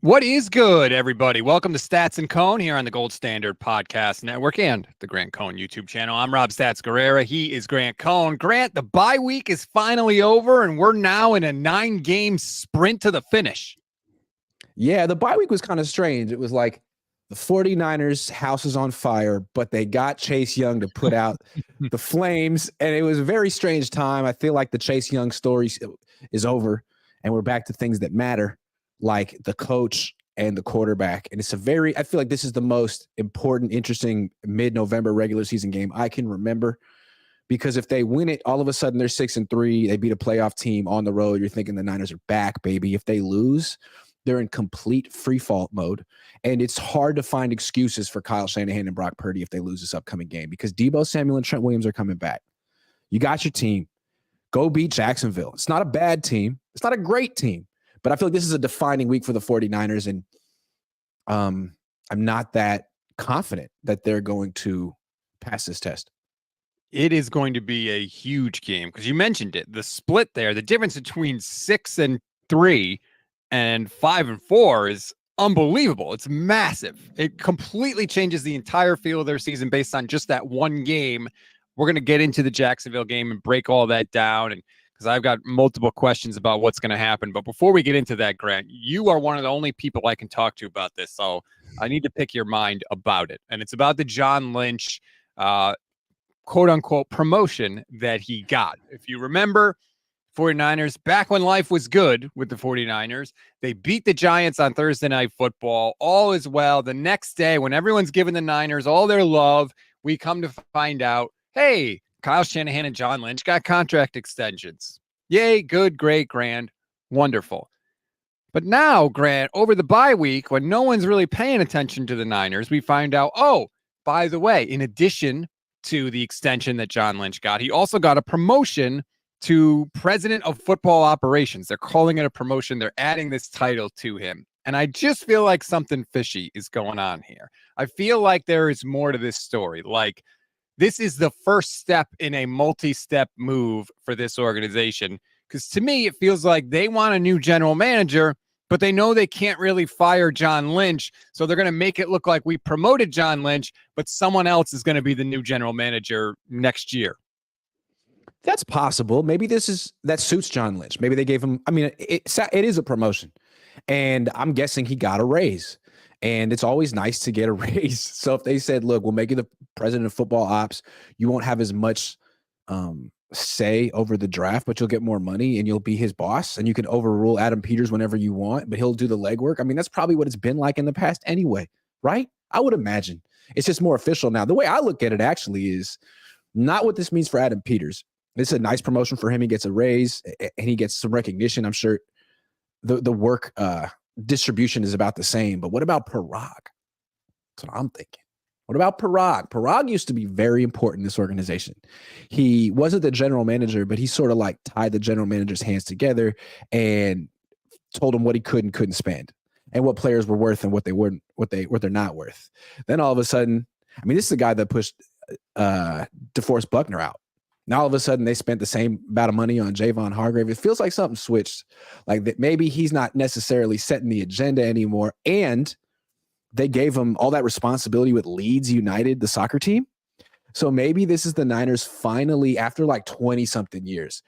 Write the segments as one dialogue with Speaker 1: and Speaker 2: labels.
Speaker 1: What is good, everybody? Welcome to Stats and Cohn here on the Gold Standard Podcast Network and the Grant Cohn YouTube channel. I'm Rob Stats Guerrera. He is Grant Cohn. Grant, the bye week is finally over, and we're now in a 9-game sprint to the finish.
Speaker 2: Yeah, the bye week was kind of strange. It was like the 49ers' house is on fire, but they got Chase Young to put out the flames, and it was a very strange time. I feel like the Chase Young story is over, and we're back to things that matter, like the coach and the quarterback. And I feel like this is the most important, interesting mid-November regular season game I can remember, because if they win it, all of a sudden they're 6-3. They beat a playoff team on the road. You're thinking the Niners are back, baby. If they lose, they're in complete free fall mode. And it's hard to find excuses for Kyle Shanahan and Brock Purdy if they lose this upcoming game, because Deebo Samuel and Trent Williams are coming back. You got your team. Go beat Jacksonville. It's not a bad team. It's not a great team. But I feel like this is a defining week for the 49ers, and I'm not that confident that they're going to pass this test.
Speaker 1: It is going to be a huge game because you mentioned it. The split there, the difference between 6-3 and 5-4 is unbelievable. It's massive. It completely changes the entire feel of their season based on just that one game. We're going to get into the Jacksonville game and break all that down, and because I've got multiple questions about what's going to happen. But before we get into that, Grant, you are one of the only people I can talk to about this. So I need to pick your mind about it. And it's about the John Lynch, quote unquote, promotion that he got. If you remember, 49ers, back when life was good with the 49ers, they beat the Giants on Thursday Night Football. All is well. The next day, when everyone's giving the Niners all their love, we come to find out, hey, Kyle Shanahan and John Lynch got contract extensions. Yay, good, great, grand, wonderful. But now, Grant, over the bye week, when no one's really paying attention to the Niners, we find out, oh, by the way, in addition to the extension that John Lynch got, he also got a promotion to president of football operations. They're calling it a promotion. They're adding this title to him. And I just feel like something fishy is going on here. I feel like there is more to this story. Like, this is the first step in a multi-step move for this organization. Because to me, it feels like they want a new general manager, but they know they can't really fire John Lynch. So they're going to make it look like we promoted John Lynch, but someone else is going to be the new general manager next year.
Speaker 2: That's possible. Maybe that suits John Lynch. Maybe they gave him, it is a promotion. And I'm guessing he got a raise. And it's always nice to get a raise. So if they said, look, we'll make you the president of football ops, you won't have as much say over the draft, but you'll get more money and you'll be his boss, and you can overrule Adam Peters whenever you want, but he'll do the legwork. I mean, that's probably what it's been like in the past anyway, right? I would imagine. It's just more official now. The way I look at it actually is not what this means for Adam Peters. This is a nice promotion for him. He gets a raise and he gets some recognition. I'm sure the work distribution is about the same, but what about Parag? That's what I'm thinking. What about Parag? Parag used to be very important in this organization. He wasn't the general manager, but he sort of like tied the general manager's hands together and told him what he could and couldn't spend, and what players were worth and what they're not worth. Then all of a sudden, I mean, this is the guy that pushed DeForest Buckner out. Now all of a sudden they spent the same amount of money on Javon Hargrave. It feels like something switched, like that maybe he's not necessarily setting the agenda anymore. And they gave him all that responsibility with Leeds United, the soccer team. So maybe this is the Niners finally, after like 20-something years,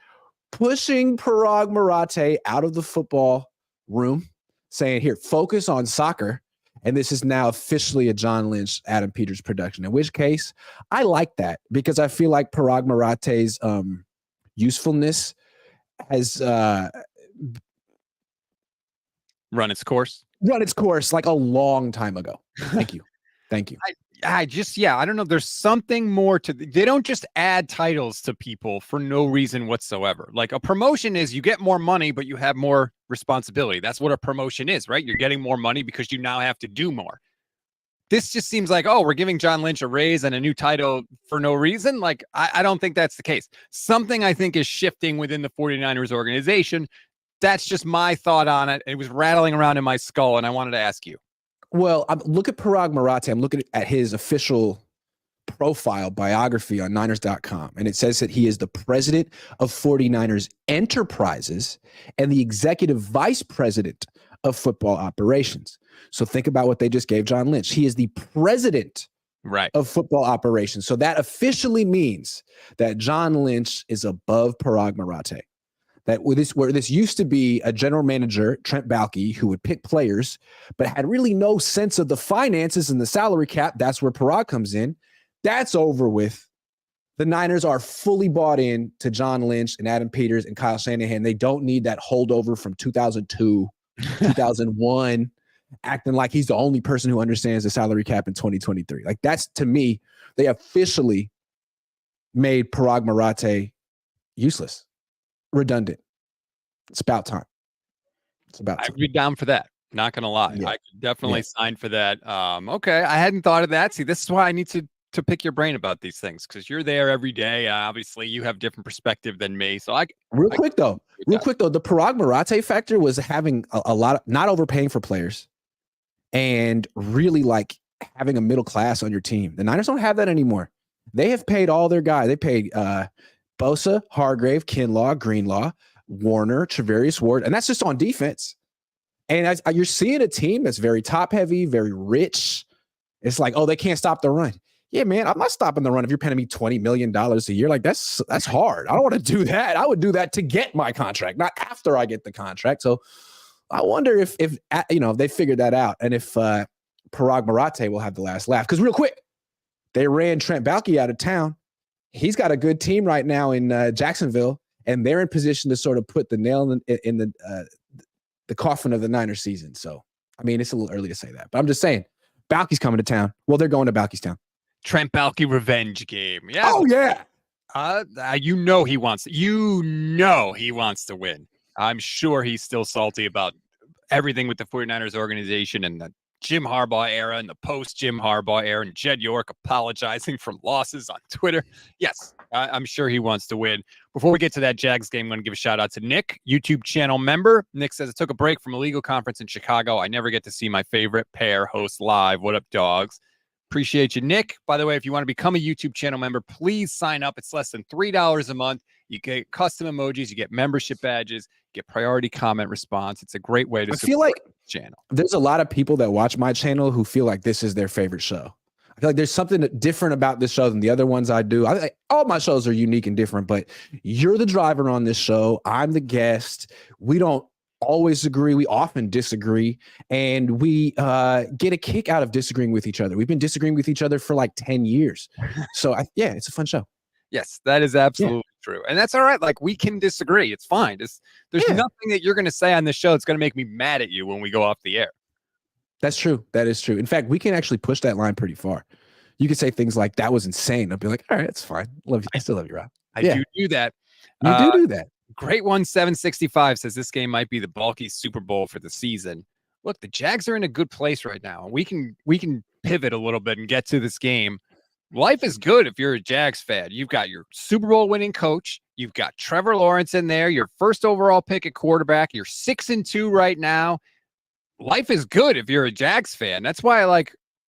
Speaker 2: pushing Parag Marathe out of the football room, saying, here, focus on soccer. And this is now officially a John Lynch, Adam Peters production, in which case I like that, because I feel like Parag Marathe's usefulness has
Speaker 1: Run its course
Speaker 2: like a long time ago. Thank you.
Speaker 1: I don't know. There's something more to, they don't just add titles to people for no reason whatsoever. Like, a promotion is you get more money, but you have more responsibility. That's what a promotion is, right? You're getting more money because you now have to do more. This just seems like, oh, we're giving John Lynch a raise and a new title for no reason. Like, I don't think that's the case. Something I think is shifting within the 49ers organization. That's just my thought on it. It was rattling around in my skull, and I wanted to ask you.
Speaker 2: Well, look at Parag Marathe. I'm looking at his official profile biography on Niners.com, and it says that he is the president of 49ers Enterprises and the executive vice president of football operations. So think about what they just gave John Lynch. He is the president of football operations. So that officially means that John Lynch is above Parag Marathe. That where this used to be a general manager, Trent Baalke, who would pick players, but had really no sense of the finances and the salary cap. That's where Parag comes in. That's over with. The Niners are fully bought in to John Lynch and Adam Peters and Kyle Shanahan. They don't need that holdover from 2002, 2001, acting like he's the only person who understands the salary cap in 2023. Like, that's, to me, they officially made Parag Marathe useless, redundant. It's about time. It's about time.
Speaker 1: I'd be down for that. Not going to lie. I could definitely sign for that. Okay. I hadn't thought of that. See, this is why I need to pick your brain about these things, because you're there every day. Obviously, you have different perspective than me. So real quick though, the Parag Marathe factor was having a lot of not overpaying for players and really like having a middle class on your team. The Niners don't have that anymore. They have paid all their guys. They paid Bosa, Hargrave, Kinlaw, Greenlaw, Warner, Travarius Ward, and that's just on defense. And you're seeing a team that's very top heavy, very rich. It's like, oh, they can't stop the run. Yeah, man, I'm not stopping the run if you're paying me $20 million a year. Like, that's hard. I don't want to do that. I would do that to get my contract, not after I get the contract. So I wonder if they figured that out, and if Parag Marathe will have the last laugh. Because real quick, they ran Trent Baalke out of town. He's got a good team right now in Jacksonville, and they're in position to sort of put the nail in the coffin of the Niners season. So, I mean, it's a little early to say that, but I'm just saying, Baalke's coming to town. Well, they're going to Baalke's town. Trent Baalke revenge game. Yeah. Oh yeah. He wants to win. I'm sure he's still salty about everything with the 49ers organization and the Jim Harbaugh era and the post Jim Harbaugh era, and Jed York apologizing for losses on Twitter. Yes, I'm sure he wants to win. Before we get to that Jags game, I'm going to give a shout out to Nick, YouTube channel member. Nick says, I took a break from a legal conference in Chicago. I never get to see my favorite pair host live. What up, dogs? Appreciate you, Nick. By the way, if you want to become a YouTube channel member, please sign up. It's less than $3 a month. You get custom emojis, you get membership badges, get priority comment response. It's a great way to support the channel. There's a lot of people that watch my channel who feel like this is their favorite show. I feel like there's something different about this show than the other ones I do. All my shows are unique and different, but you're the driver on this show. I'm the guest. We don't always agree. We often disagree, and we get a kick out of disagreeing with each other. We've been disagreeing with each other for like 10 years. So it's a fun show. Yes, that is absolutely true. And that's all right. Like, we can disagree. It's fine. There's nothing that you're going to say on this show that's going to make me mad at you when we go off the air. That's true. That is true. In fact, we can actually push that line pretty far. You could say things like, that was insane. I'll be like, all right, it's fine. Love you. I still love you, Rob. I do that. You do that. Great one 765 says this game might be the Baalke Super Bowl for the season. Look, the Jags are in a good place right now. We can pivot a little bit and get to this game. Life is good if you're a Jags fan. You've got your Super Bowl winning coach. You've got Trevor Lawrence in there, your first overall pick at quarterback. You're 6-2 right now. Life is good if you're a Jags fan. That's why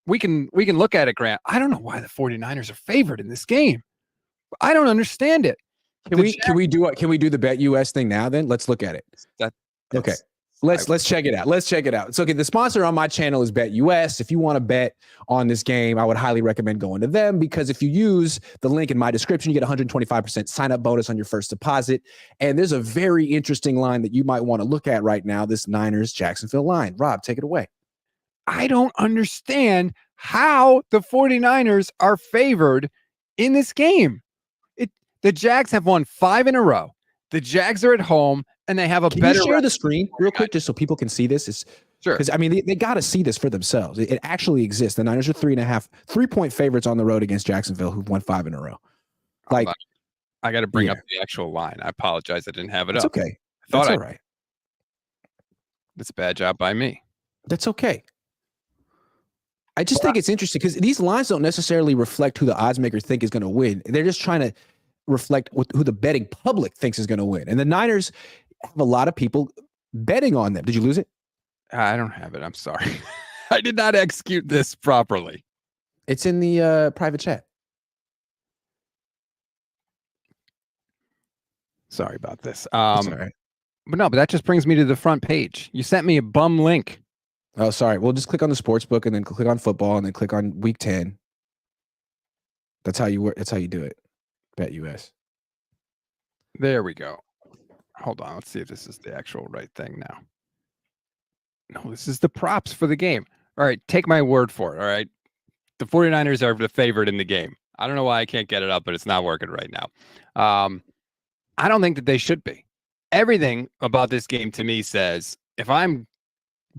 Speaker 1: we can look at it, Grant. I don't know why the 49ers are favored in this game. I don't understand it. Can we do the Bet US thing now then? Let's look at it. Okay. Let's check it out. Let's check it out. So, okay, the sponsor on my channel is Bet US. If you want to bet on this game, I would highly recommend going to them, because if you use the link in my description, you get 125% sign-up bonus on your first deposit. And there's a very interesting line that you might want to look at right now, this Niners-Jacksonville line. Rob, take it away. I don't understand how the 49ers are favored in this game. The Jags have won 5 in a row. The Jags are at home, and they have a better. Can you share the screen real quick just so people can see this? Sure. Because, I mean, they got to see this for themselves. It actually exists. The Niners are 3.5 favorites on the road against Jacksonville, who've won 5 in a row. Like, I got to bring up the actual line. I apologize. I didn't have it up. It's okay. That's all right. That's a bad job by me. That's okay. I just think it's interesting because these lines don't necessarily reflect who the odds makers think is going to win. They're just trying to reflect who the betting public thinks is going to win. And the Niners have a lot of people betting on them. Did you lose it? I don't have it. I'm sorry. I did not execute this properly. It's in the private chat. Sorry about this. All right. But that just brings me to the front page. You sent me a bum link.
Speaker 2: Oh, sorry. Well, just click on the sports book and then click on football and then click on week 10. That's how you work. That's how you do it. Bet US.
Speaker 1: There we go. Hold on. Let's see if this is the actual right thing now. No, this is the props for the game. All right. Take my word for it. All right. The 49ers are the favorite in the game. I don't know why I can't get it up, but it's not working right now. I don't think that they should be. Everything about this game to me says if I'm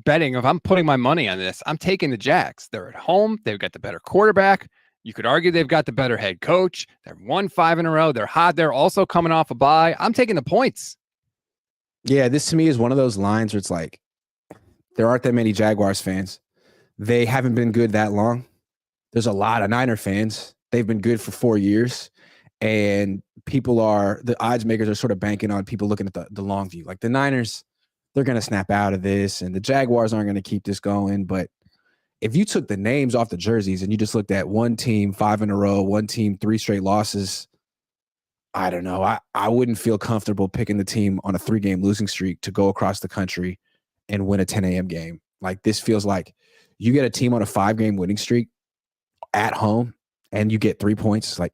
Speaker 1: putting my money on this, I'm taking the Jags. They're at home. They've got the better quarterback. You could argue they've got the better head coach. They've won 5 in a row. They're hot. They're also coming off a bye. I'm taking the points.
Speaker 2: Yeah, this to me is one of those lines where it's like there aren't that many Jaguars fans. They haven't been good that long. There's a lot of Niner fans. They've been good for 4 years. And the odds makers are sort of banking on people looking at the long view. Like the Niners, they're going to snap out of this, and the Jaguars aren't going to keep this going. But if you took the names off the jerseys and you just looked at one team 5 in a row, one team 3 straight losses, I don't know. I wouldn't feel comfortable picking the team on a 3-game losing streak to go across the country and win a 10 a.m. game. Like this feels like you get a team on a 5-game winning streak at home and you get 3 points. Like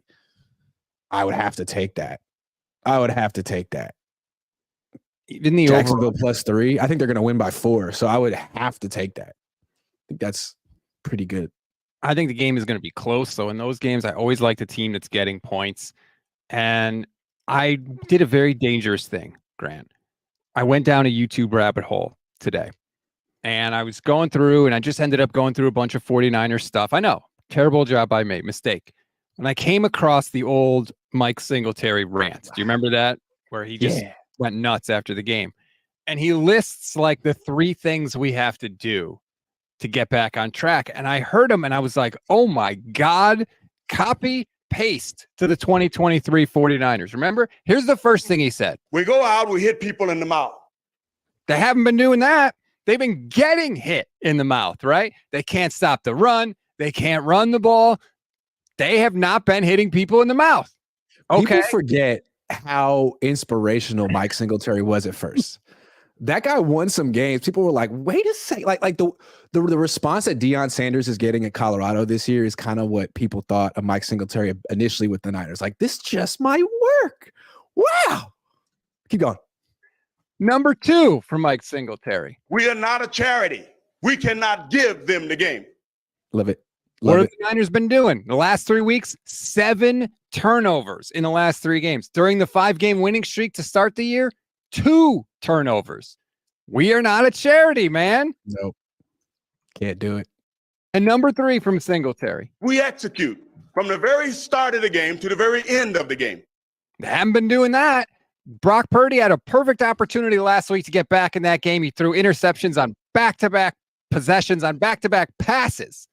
Speaker 2: I would have to take that.
Speaker 1: Even the
Speaker 2: Jacksonville +3. I think they're going to win by 4. So I would have to take that. I think that's pretty good.
Speaker 1: I think the game is going to be close. So in those games, I always like the team that's getting points. And I did a very dangerous thing, Grant. I went down a YouTube rabbit hole today. And I was going through, and I just ended up going through a bunch of 49ers stuff. I know. Terrible job I made. Mistake. And I came across the old Mike Singletary rant. Do you remember that? Where he just went nuts after the game. And he lists like the 3 things we have to do to get back on track. And I heard him and I was like, oh my God, copy, paste to the 2023 49ers. Remember? Here's the first thing he said.
Speaker 3: We go out, we hit people in the mouth.
Speaker 1: They haven't been doing that. They've been getting hit in the mouth, right? They can't stop the run. They can't run the ball. They have not been hitting people in the mouth. Okay.
Speaker 2: People forget how inspirational Mike Singletary was at first. That guy won some games. People were like, wait a second. Like the response that Deion Sanders is getting at Colorado this year is kind of what people thought of Mike Singletary initially with the Niners. Like, this just might work. Wow. Keep going.
Speaker 1: Number 2 for Mike Singletary.
Speaker 3: We are not a charity. We cannot give them the game.
Speaker 2: Love it.
Speaker 1: What have the Niners been doing? The last 3 weeks, 7 turnovers in the last 3 games. During the 5-game winning streak to start the year, 2 turnovers. We are not a charity, man.
Speaker 2: Nope. Can't do it.
Speaker 1: And number 3 from Singletary.
Speaker 3: We execute from the very start of the game to the very end of the game.
Speaker 1: They haven't been doing that. Brock Purdy had a perfect opportunity last week to get back in that game. He threw interceptions on back-to-back possessions, on back-to-back passes.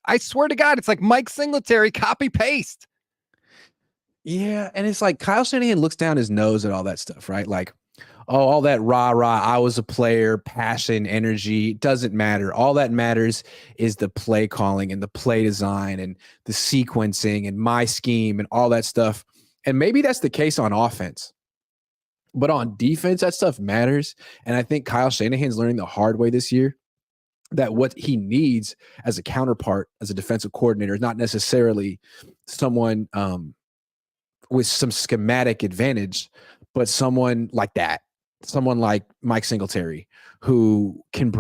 Speaker 1: I swear to God, it's like Mike Singletary copy-paste.
Speaker 2: Yeah, and it's like Kyle Shanahan looks down his nose at all that stuff, right? Like, oh, all that rah-rah, I was a player, passion, energy, doesn't matter. All that matters is the play calling and the play design and the sequencing and my scheme and all that stuff. And maybe that's the case on offense. But on defense, that stuff matters. And I think Kyle Shanahan's learning the hard way this year that what he needs as a counterpart, as a defensive coordinator, is not necessarily someone with some schematic advantage, but someone like that, someone like Mike Singletary, who can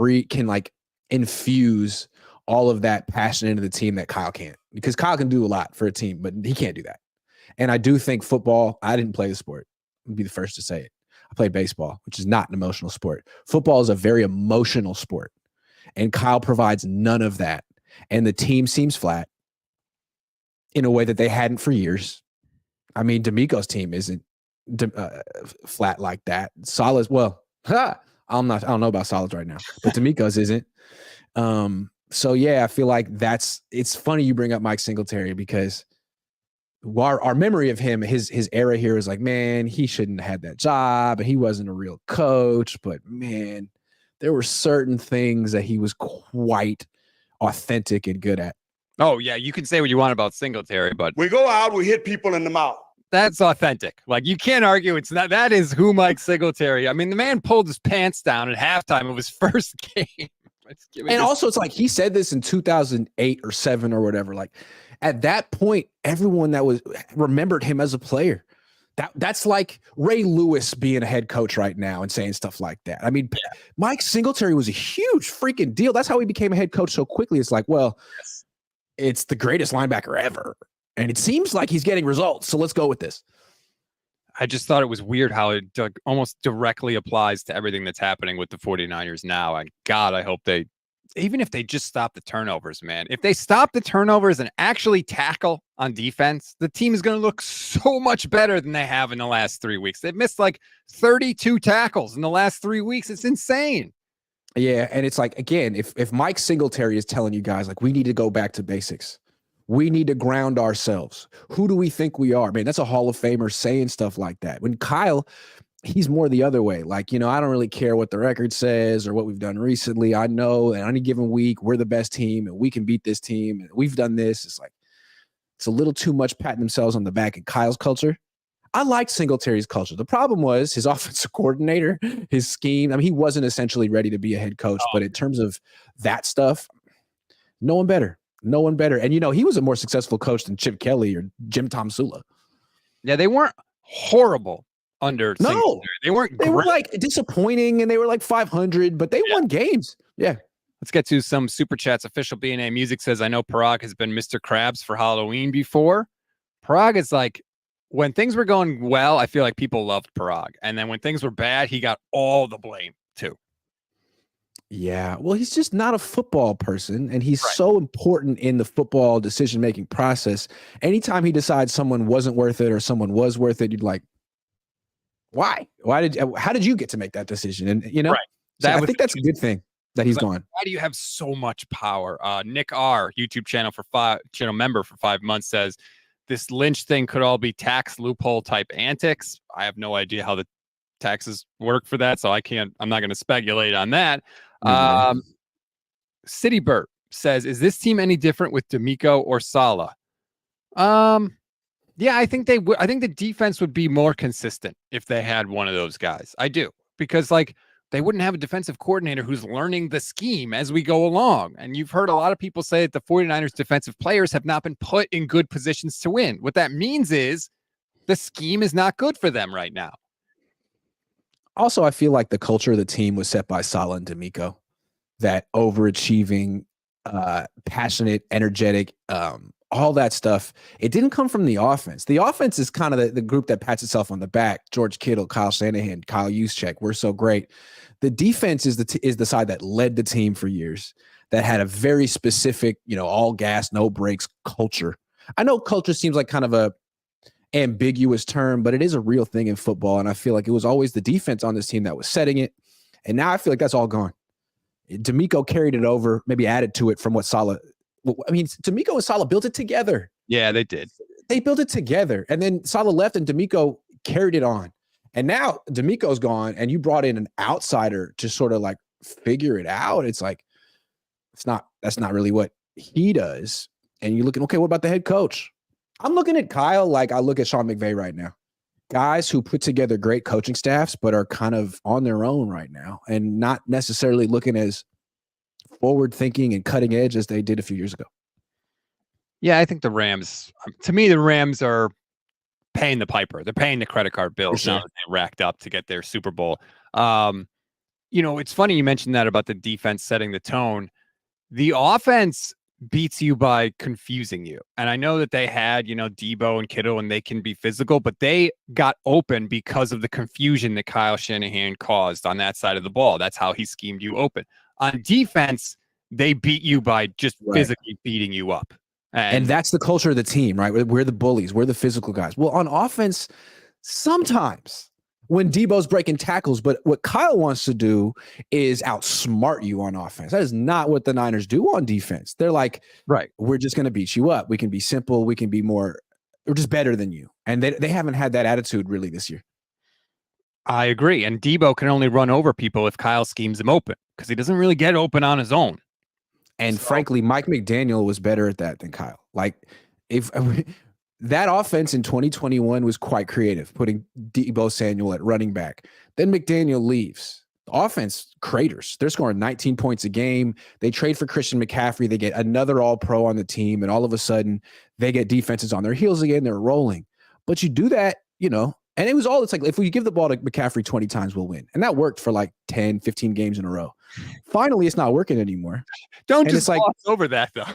Speaker 2: like infuse all of that passion into the team that Kyle can't. Because Kyle can do a lot for a team, but he can't do that. And I do think football, I didn't play the sport. I'll be the first to say it. I played baseball, which is not an emotional sport. Football is a very emotional sport. And Kyle provides none of that. And the team seems flat in a way that they hadn't for years. I mean, D'Amico's team isn't flat like that. Solid, well, I don't know about solids right now, but D'Amico's isn't. So yeah, I feel like it's funny you bring up Mike Singletary because our memory of him, his era here is like, man, he shouldn't have had that job and he wasn't a real coach, but man, there were certain things that he was quite authentic and good at.
Speaker 1: Oh, yeah, you can say what you want about Singletary, but
Speaker 3: we go out, we hit people in the mouth.
Speaker 1: That's authentic. Like, you can't argue it's not. That is who Mike Singletary. I mean, the man pulled his pants down at halftime of his first game.
Speaker 2: And also, it's like he said this in 2008 or 7 or whatever. Like, at that point, everyone that was remembered him as a player. That's like Ray Lewis being a head coach right now and saying stuff like that. I mean, Mike Singletary was a huge freaking deal. That's how he became a head coach so quickly. It's like, well, it's the greatest linebacker ever. And it seems like he's getting results. So let's go with this.
Speaker 1: I just thought it was weird how it almost directly applies to everything that's happening with the 49ers now. And God, I hope even if they just stop the turnovers, man, if they stop the turnovers and actually tackle on defense, the team is going to look so much better than they have in the last 3 weeks. They've missed like 32 tackles in the last 3 weeks. It's insane.
Speaker 2: Yeah. And it's like, again, if Mike Singletary is telling you guys, like, we need to go back to basics. We need to ground ourselves. Who do we think we are? Man, that's a Hall of Famer saying stuff like that. When Kyle, he's more the other way. Like, I don't really care what the record says or what we've done recently. I know that on any given week, we're the best team and we can beat this team. And we've done this. It's like, it's a little too much patting themselves on the back in Kyle's culture. I like Singletary's culture. The problem was his offensive coordinator, his scheme. I mean, he wasn't essentially ready to be a head coach, but in terms of that stuff, no one better. No one better. And, he was a more successful coach than Chip Kelly or Jim Tomsula.
Speaker 1: Yeah, they weren't horrible under Singletary. They weren't
Speaker 2: They
Speaker 1: great.
Speaker 2: were like disappointing and they were like 500, but they won games. Yeah.
Speaker 1: Let's get to some super chats. Official BNA Music says, I know Parag has been Mr. Krabs for Halloween before. Parag is like, when things were going well, I feel like people loved Parag. And then when things were bad, he got all the blame too.
Speaker 2: Yeah, well, he's just not a football person, and he's so important in the football decision-making process. Anytime he decides someone wasn't worth it or someone was worth it, you'd like, why? How did you get to make that decision? And, so I think that's a good thing that he's gone.
Speaker 1: Why do you have so much power? Nick R, YouTube channel member for 5 months, says, this Lynch thing could all be tax loophole type antics. I have no idea how the taxes work for that, so I'm not going to speculate on that. City Burt says, is this team any different with D'Amico or Saleh? Yeah, I think they would. I think the defense would be more consistent if they had one of those guys. I do, because they wouldn't have a defensive coordinator who's learning the scheme as we go along. And you've heard a lot of people say that the 49ers defensive players have not been put in good positions to win. What that means is the scheme is not good for them right now.
Speaker 2: Also, I feel like the culture of the team was set by Saleh and D'Amico, that overachieving, passionate, energetic, all that stuff. It didn't come from the offense. The offense is kind of the group that pats itself on the back. George Kittle, Kyle Shanahan, Kyle Juszczyk. We're so great. The defense is the side that led the team for years, that had a very specific, all gas, no brakes culture. I know culture seems like kind of a ambiguous term, but it is a real thing in football. And I feel like it was always the defense on this team that was setting it. And now I feel like that's all gone. D'Amico carried it over, maybe added to it from what Saleh. I mean, D'Amico and Saleh built it together.
Speaker 1: Yeah, they did.
Speaker 2: They built it together. And then Saleh left and D'Amico carried it on. And now D'Amico's gone and you brought in an outsider to sort of like figure it out. It's like, that's not really what he does. And you're looking, okay, what about the head coach? I'm looking at Kyle like I look at Sean McVay right now. Guys who put together great coaching staffs, but are kind of on their own right now and not necessarily looking as forward thinking and cutting edge as they did a few years ago.
Speaker 1: Yeah, I think the Rams, to me, the Rams are paying the piper. They're paying the credit card bills now that they racked up to get their Super Bowl. It's funny you mentioned that about the defense setting the tone. The offense beats you by confusing you. And I know that they had, Debo and Kittle, and they can be physical, but they got open because of the confusion that Kyle Shanahan caused on that side of the ball. That's how he schemed you open. On defense, they beat you by just physically beating you up.
Speaker 2: And that's the culture of the team, right? We're the bullies. We're the physical guys. Well, on offense, sometimes when Debo's breaking tackles, but what Kyle wants to do is outsmart you on offense. That is not what the Niners do on defense. They're like, we're just going to beat you up. We can be simple. We can be we're just better than you. And they haven't had that attitude really this year.
Speaker 1: I agree. And Debo can only run over people if Kyle schemes him open, because he doesn't really get open on his own.
Speaker 2: And frankly, Mike McDaniel was better at that than Kyle. Like, if that offense in 2021 was quite creative, putting Deebo Samuel at running back. Then McDaniel leaves. The offense craters. They're scoring 19 points a game. They trade for Christian McCaffrey. They get another all-pro on the team, and all of a sudden they get defenses on their heels again. They're rolling. But you do that, and it's like if we give the ball to McCaffrey 20 times, we'll win. And that worked for like 10, 15 games in a row. Finally, it's not working anymore.
Speaker 1: Don't just gloss over that, though.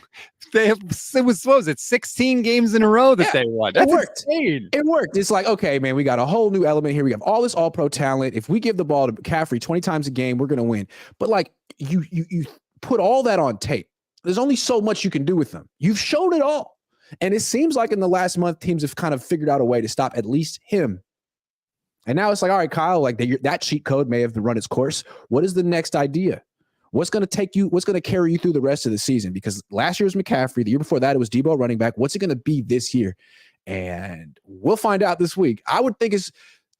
Speaker 1: It was 16 games in a row that they won. That's insane.
Speaker 2: It worked. It's like, okay, man, we got a whole new element here. We have all this all-pro talent. If we give the ball to McCaffrey 20 times a game, we're going to win. But like you put all that on tape. There's only so much you can do with them. You've shown it all. And it seems like in the last month, teams have kind of figured out a way to stop at least him. And now it's like, all right, Kyle, like that cheat code may have run its course. What is the next idea? What's going to carry you through the rest of the season? Because last year was McCaffrey. The year before that, it was Deebo running back. What's it going to be this year? And we'll find out this week. I would think it's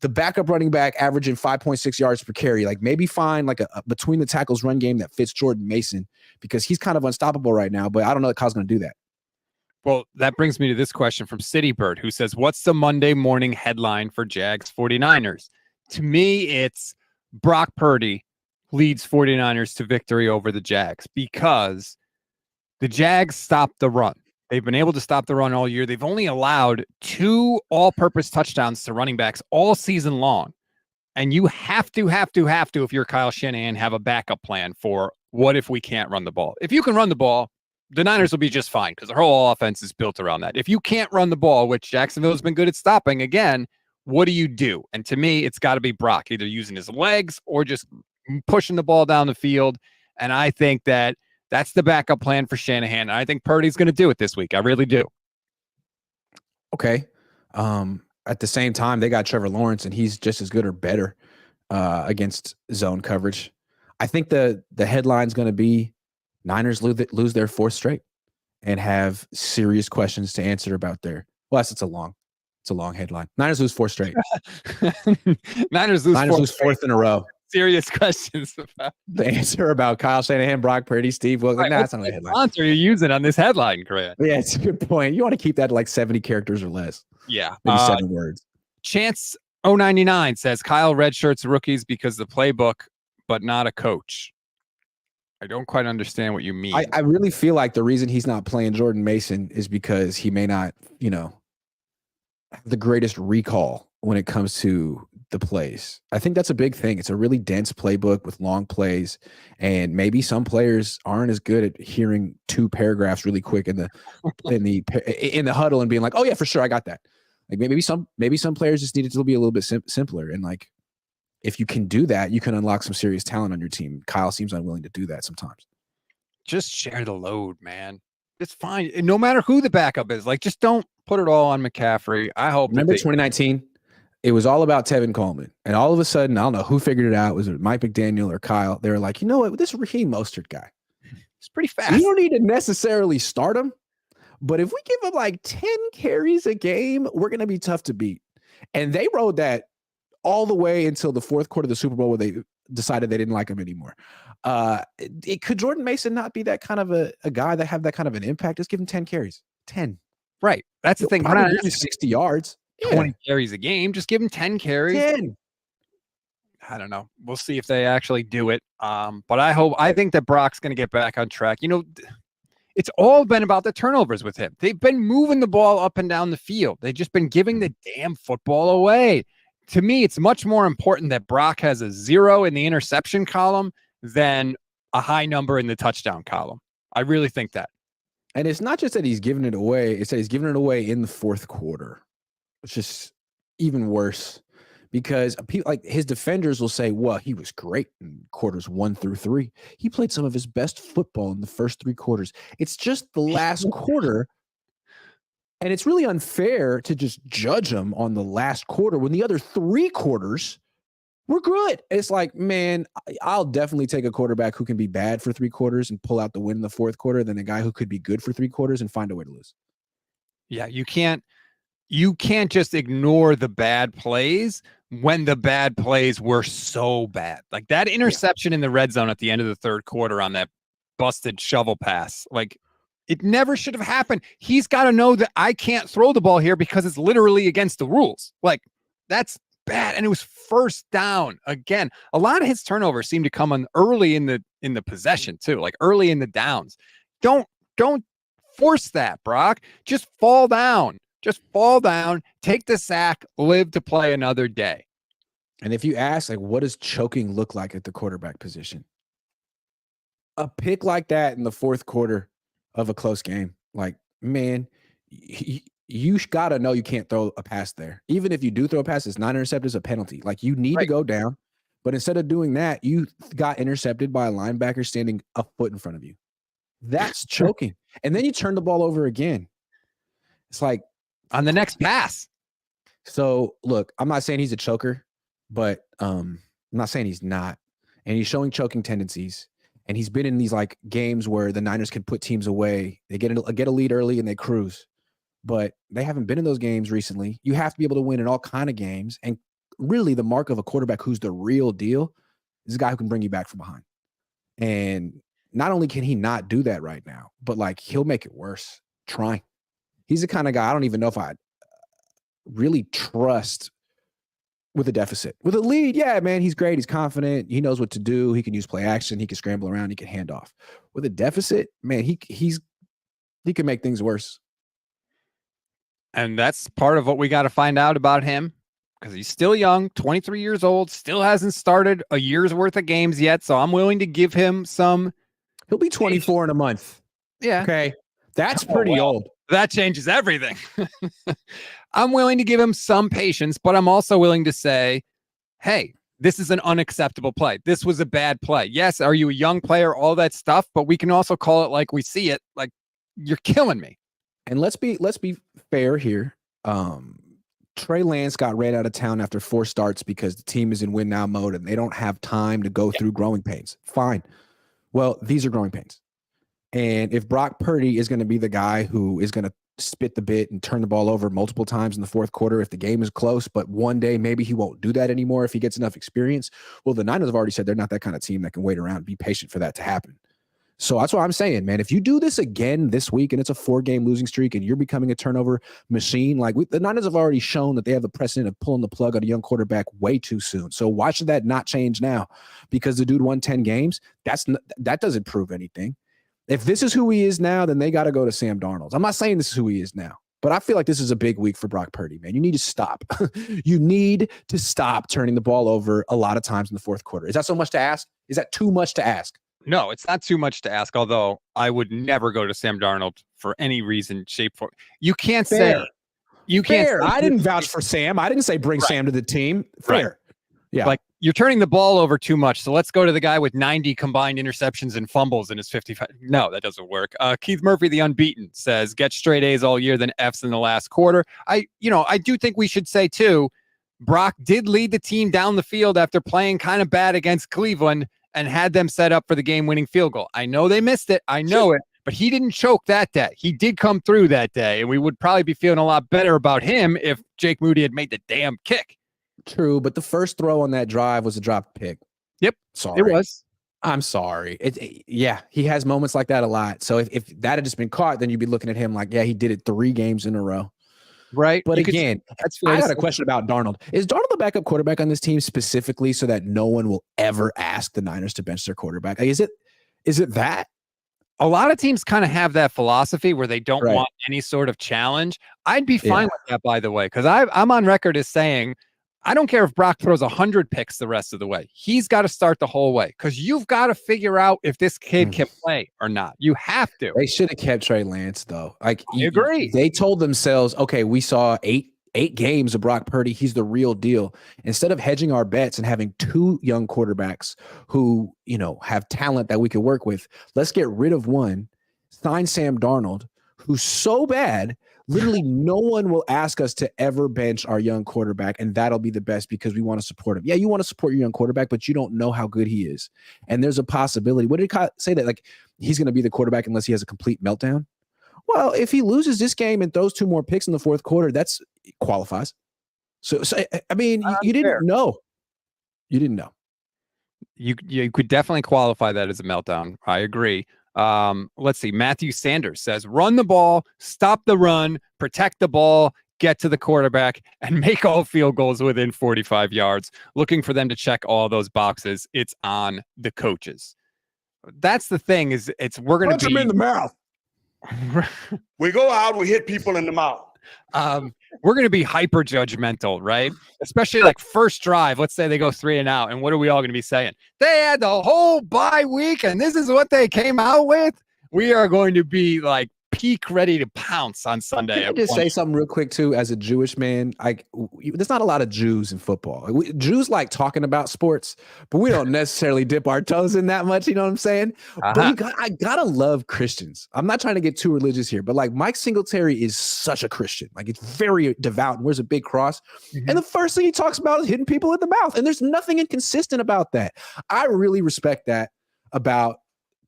Speaker 2: the backup running back averaging 5.6 yards per carry. Like maybe find like a between the tackles run game that fits Jordan Mason because he's kind of unstoppable right now. But I don't know that Kyle's going to do that.
Speaker 1: Well, that brings me to this question from Citybird, who says, what's the Monday morning headline for Jags 49ers? To me, it's Brock Purdy leads 49ers to victory over the Jags because the Jags stopped the run. They've been able to stop the run all year. They've only allowed 2 all-purpose touchdowns to running backs all season long. And you have to, if you're Kyle Shanahan, have a backup plan for what if we can't run the ball. If you can run the ball, the Niners will be just fine because their whole offense is built around that. If you can't run the ball, which Jacksonville has been good at stopping, again, what do you do? And to me, it's got to be Brock, either using his legs or just pushing the ball down the field. And I think that's the backup plan for Shanahan. And I think Purdy's going to do it this week. I really do.
Speaker 2: Okay. At the same time, they got Trevor Lawrence, and he's just as good or better against zone coverage. I think the headline's going to be Niners lose their 4th straight and have serious questions to answer about it's a long headline. Niners lose 4 straight.
Speaker 1: Niners lose
Speaker 2: 4th in a row.
Speaker 1: Serious questions about
Speaker 2: the answer about Kyle Shanahan, Brock Purdy, Steve Wilkes. Right, that's not a headline.
Speaker 1: What are you using on this headline, Grant?
Speaker 2: Yeah, it's a good point. You want to keep that to like 70 characters or less.
Speaker 1: Yeah.
Speaker 2: Maybe 7 words.
Speaker 1: Chance 099 says Kyle redshirts rookies because the playbook, but not a coach. I don't quite understand what you mean.
Speaker 2: I really feel like the reason he's not playing Jordan Mason is because he may not, have the greatest recall when it comes to the plays. I think that's a big thing. It's a really dense playbook with long plays, and maybe some players aren't as good at hearing 2 paragraphs really quick in the huddle and being like, "Oh yeah, for sure, I got that." Like maybe some players just need it to be a little bit simpler, and like if you can do that, you can unlock some serious talent on your team. Kyle seems unwilling to do that sometimes.
Speaker 1: Just share the load, man. It's fine. No matter who the backup is, like just don't put it all on McCaffrey. I hope.
Speaker 2: Remember 2019? It was all about Tevin Coleman. And all of a sudden, I don't know who figured it out. Was it Mike McDaniel or Kyle? They were like, you know what? This Raheem Mostert guy,
Speaker 1: he's pretty fast.
Speaker 2: You don't need to necessarily start him. But if we give him like 10 carries a game, we're going to be tough to beat. And they rode that all the way until the 4th quarter of the Super Bowl where they decided they didn't like him anymore. Could Jordan Mason not be that kind of a guy that have that kind of an impact? Just give him 10 carries. 10.
Speaker 1: Right. That's the thing.
Speaker 2: We're not 60 yards.
Speaker 1: 20 carries a game. Just give him 10 carries.
Speaker 2: 10.
Speaker 1: I don't know. We'll see if they actually do it. But I think that Brock's going to get back on track. It's all been about the turnovers with him. They've been moving the ball up and down the field. They've just been giving the damn football away. To me, it's much more important that Brock has a 0 in the interception column than a high number in the touchdown column. I really think that.
Speaker 2: And it's not just that he's giving it away. It's that he's giving it away in the 4th quarter. It's just even worse because people like his defenders will say, well, he was great in quarters 1 through 3. He played some of his best football in the first 3 quarters. It's just the last quarter. And it's really unfair to just judge him on the last quarter when the other 3 quarters were good. It's like, man, I'll definitely take a quarterback who can be bad for 3 quarters and pull out the win in the 4th quarter than a guy who could be good for 3 quarters and find a way to lose.
Speaker 1: Yeah, you can't just ignore the bad plays when the bad plays were so bad. Like that interception in the red zone at the end of the 3rd quarter on that busted shovel pass. Like It never should have happened. He's got to know that I can't throw the ball here because it's literally against the rules. Like, that's bad. And it was first down again. A lot of his turnovers seem to come on early in the possession too, like early in the downs. Don't force that, Brock. Just fall down. Just fall down, take the sack, live to play another day.
Speaker 2: And if you ask, like, what does choking look like at the quarterback position? A pick like that in the fourth quarter of a close game, like, man, you got to know you can't throw a pass there. Even if you do throw a pass, it's not intercepted, it's a penalty. Like, you need to go down. But instead of doing that, you got intercepted by a linebacker standing a foot in front of you. That's choking. And then you turn the ball over again. It's like,
Speaker 1: on the next pass.
Speaker 2: So, look, I'm not saying he's a choker, but I'm not saying he's not. And he's showing choking tendencies. And he's been in these like games where the Niners can put teams away. They get a lead early and they cruise. But they haven't been in those games recently. You have to be able to win in all kind of games. And really the mark of a quarterback who's the real deal is a guy who can bring you back from behind. And not only can he not do that right now, but like he'll make it worse trying. He's the kind of guy I don't even know if I'd really trust with a deficit. With a lead, yeah, man, he's great. He's confident. He knows what to do. He can use play action. He can scramble around. He can hand off. With a deficit, man, he can make things worse.
Speaker 1: And that's part of what we got to find out about him, because he's still young, 23 years old, still hasn't started a year's worth of games yet. So I'm willing to give him some.
Speaker 2: He'll be 24 in a month.
Speaker 1: Yeah.
Speaker 2: Okay. That's pretty old.
Speaker 1: That changes everything. I'm willing to give him some patience, but I'm also willing to say, hey, this is an unacceptable play. This was a bad play. Yes, are you a young player? All that stuff, but we can also call it like we see it. Like, you're killing me.
Speaker 2: And let's be fair here. Trey Lance got ran out of town after 4 starts because the team is in win now mode and they don't have time to go through growing pains. Fine. Well, these are growing pains. And if Brock Purdy is going to be the guy who is going to spit the bit and turn the ball over multiple times in the fourth quarter, if the game is close, but one day maybe he won't do that anymore if he gets enough experience. Well, the Niners have already said they're not that kind of team that can wait around and be patient for that to happen. So that's what I'm saying, man. If you do this again this week and it's a 4-game losing streak and you're becoming a turnover machine, like the Niners have already shown that they have the precedent of pulling the plug on a young quarterback way too soon. So why should that not change now? Because the dude won 10 games? That doesn't prove anything. If this is who he is now, then they got to go to Sam Darnold. I'm not saying this is who he is now, but I feel like this is a big week for Brock Purdy, man. You need to stop. You need to stop turning the ball over a lot of times in the fourth quarter. Is that so much to ask? Is that too much to ask?
Speaker 1: No, it's not too much to ask, although I would never go to Sam Darnold for any reason, shape, form. You can't say. You can't.
Speaker 2: Fair. I didn't vouch for Sam. I didn't say bring Sam to the team. Fair.
Speaker 1: Right.
Speaker 2: Yeah.
Speaker 1: Like, you're turning the ball over too much. So let's go to the guy with 90 combined interceptions and fumbles in his 55. No, that doesn't work. Keith Murphy, the unbeaten, says get straight A's all year, then F's in the last quarter. I do think we should say too, Brock did lead the team down the field after playing kind of bad against Cleveland and had them set up for the game-winning field goal. I know they missed it. I know it. But he didn't choke that day. He did come through that day, and we would probably be feeling a lot better about him if Jake Moody had made the damn kick.
Speaker 2: True, but the first throw on that drive was a drop pick.
Speaker 1: Yep.
Speaker 2: Sorry.
Speaker 1: It was.
Speaker 2: I'm sorry. Yeah, he has moments like that a lot. So if that had just been caught, then you'd be looking at him like, yeah, he did it 3 games in a row.
Speaker 1: Right.
Speaker 2: But again, I got a question about Darnold. Is Darnold the backup quarterback on this team specifically so that no one will ever ask the Niners to bench their quarterback? Like, is it that?
Speaker 1: A lot of teams kind of have that philosophy where they don't want any sort of challenge. I'd be fine with that, by the way, because I'm on record as saying, I don't care if Brock throws 100 picks the rest of the way. He's got to start the whole way because you've got to figure out if this kid can play or not. You have to.
Speaker 2: They should have kept Trey Lance, though. Like,
Speaker 1: I agree.
Speaker 2: They told themselves, okay, we saw eight games of Brock Purdy. He's the real deal. Instead of hedging our bets and having 2 young quarterbacks who, have talent that we could work with, let's get rid of one, sign Sam Darnold, who's so bad, literally no one will ask us to ever bench our young quarterback, and that'll be the best because we want to support him. Yeah, you want to support your young quarterback, but you don't know how good he is. And there's a possibility. What did Kyle say that, like, he's going to be the quarterback unless he has a complete meltdown? Well, if he loses this game and throws 2 more picks in the fourth quarter, that's qualifies. So I mean, you didn't know. You didn't know.
Speaker 1: You could definitely qualify that as a meltdown. I agree. Let's see. Matthew Sanders says, run the ball, stop the run, protect the ball, get to the quarterback, and make all field goals within 45 yards. Looking for them to check all those boxes. It's on the coaches. That's the thing is we're going to be
Speaker 2: in the mouth.
Speaker 3: We go out, we hit people in the mouth.
Speaker 1: We're going to be hyper judgmental, right? Especially like first drive. Let's say they go 3 and out. And what are we all going to be saying? They had the whole bye week and this is what they came out with. We are going to be like peak ready to pounce on Sunday.
Speaker 2: Can I just say something real quick too? As a Jewish man, there's not a lot of Jews in football. Jews like talking about sports, but we don't necessarily dip our toes in that much. You know what I'm saying? But I gotta love Christians. I'm not trying to get too religious here, but like Mike Singletary is such a Christian. Like it's very devout and wears a big cross. And the first thing he talks about is hitting people in the mouth. And there's nothing inconsistent about that. I really respect that about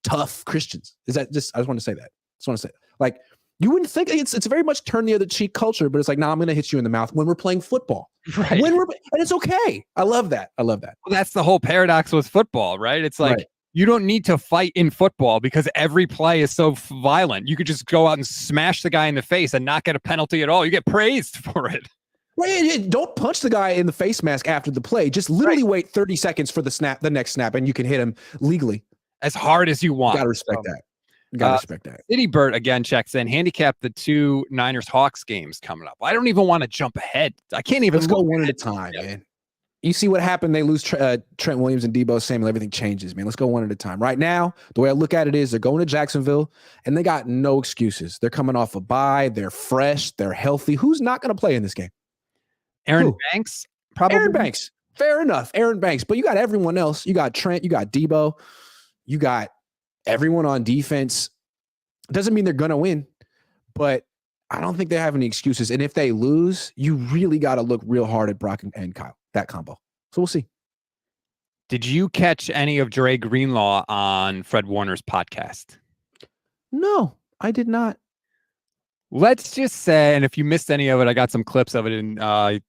Speaker 2: tough Christians. I just want to say that. Like, you wouldn't think it's very much turn the other cheek culture, but it's like, I'm going to hit you in the mouth when we're playing football.
Speaker 1: Right.
Speaker 2: And it's okay. I love that.
Speaker 1: Well, that's the whole paradox with football, right? It's like, you don't need to fight in football because every play is so violent. You could just go out and smash the guy in the face and not get a penalty at all. You get praised for it.
Speaker 2: Right. Don't punch the guy in the face mask after the play. Just literally wait 30 seconds for the next snap, and you can hit him legally.
Speaker 1: As hard as you want.
Speaker 2: You got to respect that. Gotta respect that.
Speaker 1: City Bert again checks in. Handicap the 2 Niners-Hawks games coming up. I don't even want to jump ahead. I can't even.
Speaker 2: Let's go one at a time, man. You see what happened? They lose Trent Williams and Deebo Samuel. Everything changes, man. Let's go one at a time. Right now, the way I look at it is they're going to Jacksonville, and they got no excuses. They're coming off a bye. They're fresh. They're healthy. Who's not going to play in this game?
Speaker 1: Aaron Banks? Probably.
Speaker 2: Aaron Banks. Fair enough. Aaron Banks. But you got everyone else. You got Trent. You got Deebo. You got everyone on defense. Doesn't mean they're going to win, but I don't think they have any excuses. And if they lose, you really got to look real hard at Brock and Kyle, that combo. So we'll see.
Speaker 1: Did you catch any of Dre Greenlaw on Fred Warner's podcast?
Speaker 2: No, I did not.
Speaker 1: Let's just say, and if you missed any of it, I got some clips of it in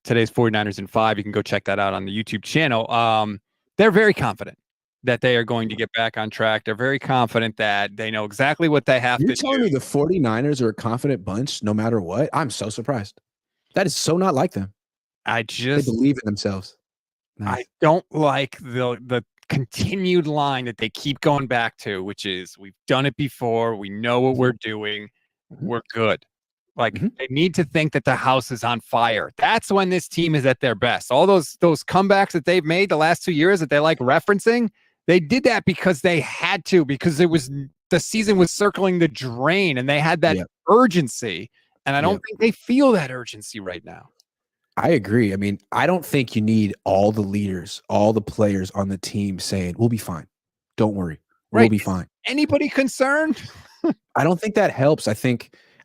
Speaker 1: today's 49ers in 5. You can go check that out on the YouTube channel. They're very confident that they are going to get back on track. They're very confident that they know exactly what they have to do.
Speaker 2: You're telling me the 49ers are a confident bunch no matter what? I'm so surprised. That is so not like them.
Speaker 1: They
Speaker 2: believe in themselves. Nice.
Speaker 1: I don't like the continued line that they keep going back to, which is, we've done it before. We know what we're doing. We're good. Like, they need to think that the house is on fire. That's when this team is at their best. All those comebacks that they've made the last 2 years that they like referencing, they did that because they had to, because the season was circling the drain and they had that urgency. And I don't think they feel that urgency right now.
Speaker 2: I agree. I mean, I don't think you need all the leaders, all the players on the team saying, we'll be fine. Don't worry. We'll be fine.
Speaker 1: Anybody concerned?
Speaker 2: I don't think that helps. I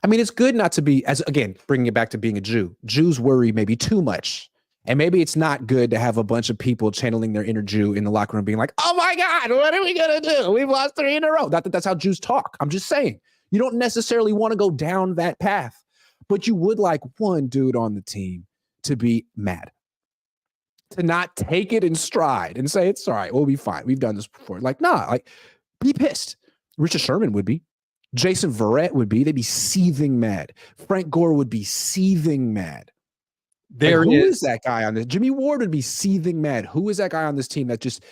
Speaker 2: mean, it's good not to be, again, bringing it back to being a Jew. Jews worry maybe too much. And maybe it's not good to have a bunch of people channeling their inner Jew in the locker room being like, oh my God, what are we going to do? We've lost 3 in a row. Not that that's how Jews talk. I'm just saying, you don't necessarily want to go down that path, but you would like one dude on the team to be mad, to not take it in stride and say, it's all right, we'll be fine. We've done this before. Like, nah, like, be pissed. Richard Sherman would be. Jason Verrett would be. They'd be seething mad. Frank Gore would be seething mad. Who is that guy on this? Jimmy Ward would be seething mad. Who is that guy on this team that just